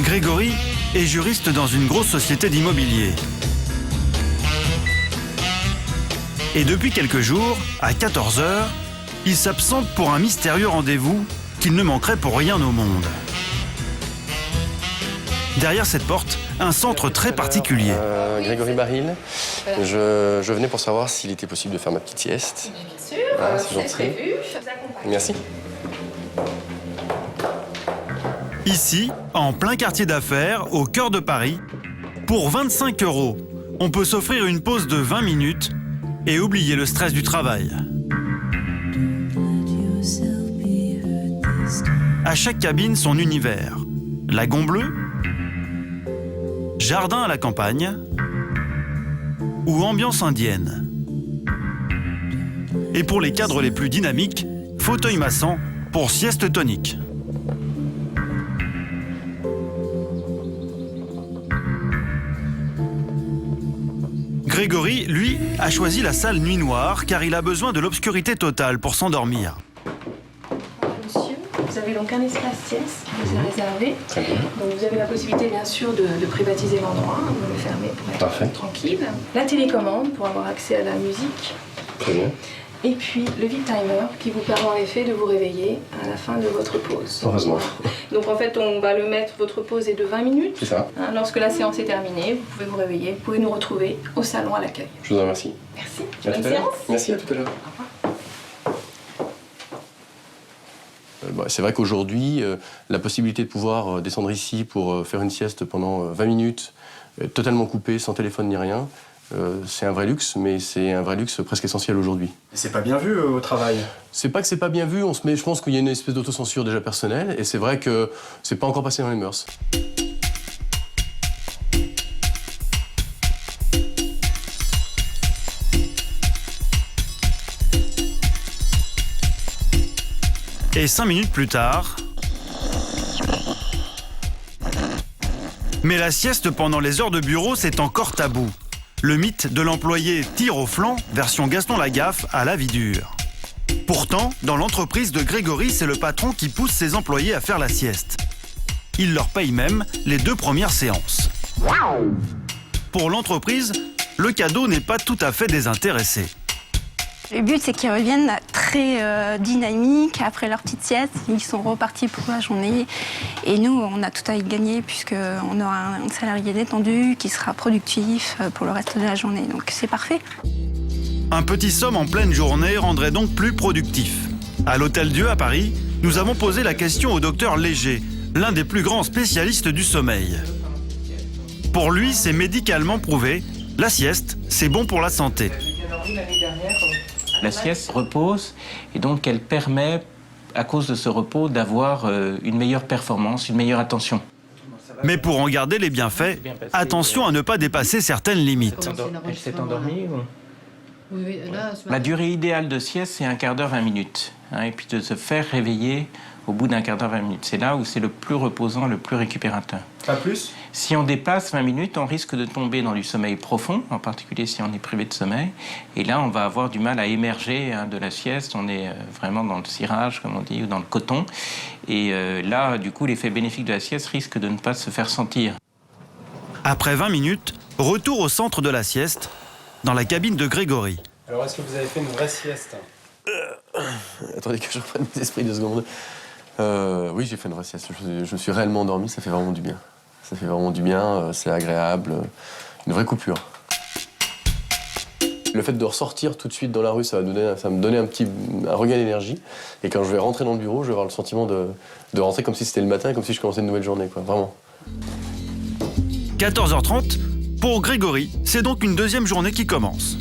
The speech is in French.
Grégory est juriste dans une grosse société d'immobilier. Et depuis quelques jours, à 14 h, il s'absente pour un mystérieux rendez-vous qu'il ne manquerait pour rien au monde. Derrière cette porte, un centre très particulier. Grégory Baril, je venais pour savoir s'il était possible de faire ma petite sieste. Bien sûr, c'est gentil. prévu, je vous accompagne. Merci. Ici, en plein quartier d'affaires, au cœur de Paris, pour 25 €, on peut s'offrir une pause de 20 minutes et oublier le stress du travail. À chaque cabine, son univers. Lagon bleu, jardin à la campagne ou ambiance indienne. Et pour les cadres les plus dynamiques, fauteuil massant pour sieste tonique. Grégory, lui, a choisi la salle nuit noire car il a besoin de l'obscurité totale pour s'endormir. Monsieur, vous avez donc un espace sieste qui vous est réservé. Très bien. Donc vous avez la possibilité bien sûr de privatiser l'endroit, de le fermer pour être Parfait. tranquille. La télécommande pour avoir accès à la musique. Très bien. Et puis le vide timer qui vous permet en effet de vous réveiller à la fin de votre pause. Heureusement. Donc en fait on va le mettre, votre pause est de 20 minutes. C'est ça. Lorsque la séance est terminée, vous pouvez vous réveiller, vous pouvez nous retrouver au salon à l'accueil. Je vous en remercie. Merci. À Bonne tout à l'heure. séance. Merci, à tout à l'heure. C'est vrai qu'aujourd'hui, la possibilité de pouvoir descendre ici pour faire une sieste pendant 20 minutes, totalement coupé, sans téléphone ni rien, c'est un vrai luxe, mais c'est un vrai luxe presque essentiel aujourd'hui. Et c'est pas bien vu au travail. C'est pas que c'est pas bien vu, je pense qu'il y a une espèce d'autocensure déjà personnelle, et c'est vrai que c'est pas encore passé dans les mœurs. Et 5 minutes plus tard... Mais la sieste pendant les heures de bureau, c'est encore tabou. Le mythe de l'employé tire au flanc, version Gaston Lagaffe, à la vie dure. Pourtant, dans l'entreprise de Grégory, c'est le patron qui pousse ses employés à faire la sieste. Il leur paye même les 2 premières séances. Pour l'entreprise, le cadeau n'est pas tout à fait désintéressé. Le but, c'est qu'ils reviennent très dynamiques après leur petite sieste. Ils sont repartis pour la journée. Et nous, on a tout à y gagner puisqu'on aura un salarié détendu qui sera productif pour le reste de la journée. Donc c'est parfait. Un petit somme en pleine journée rendrait donc plus productif. À l'Hôtel Dieu à Paris, nous avons posé la question au docteur Léger, l'un des plus grands spécialistes du sommeil. Pour lui, c'est médicalement prouvé. La sieste, c'est bon pour la santé. La sieste repose et donc elle permet, à cause de ce repos, d'avoir une meilleure performance, une meilleure attention. Mais pour en garder les bienfaits, attention à ne pas dépasser certaines limites. Elle s'est endormie ou... Oui, là, La durée idéale de sieste, c'est 1/4 d'heure, 20 minutes. Et puis de se faire réveiller au bout d'1/4 d'heure, 20 minutes. C'est là où c'est le plus reposant, le plus récupérateur. Pas plus? Si on dépasse 20 minutes, on risque de tomber dans du sommeil profond, en particulier si on est privé de sommeil. Et là, on va avoir du mal à émerger de la sieste. On est vraiment dans le cirage, comme on dit, ou dans le coton. Et là, du coup, l'effet bénéfique de la sieste risque de ne pas se faire sentir. Après 20 minutes, retour au centre de la sieste, dans la cabine de Grégory. Alors, est-ce que vous avez fait une vraie sieste? Attendez que je reprenne mes esprits 2 secondes. Oui, j'ai fait une vraie sieste. Je me suis réellement endormi, ça fait vraiment du bien. Ça fait vraiment du bien, c'est agréable, une vraie coupure. Le fait de ressortir tout de suite dans la rue, ça va me donner un regain d'énergie. Et quand je vais rentrer dans le bureau, je vais avoir le sentiment de rentrer comme si c'était le matin, comme si je commençais une nouvelle journée, quoi, vraiment. 14 h 30, pour Grégory, c'est donc une deuxième journée qui commence.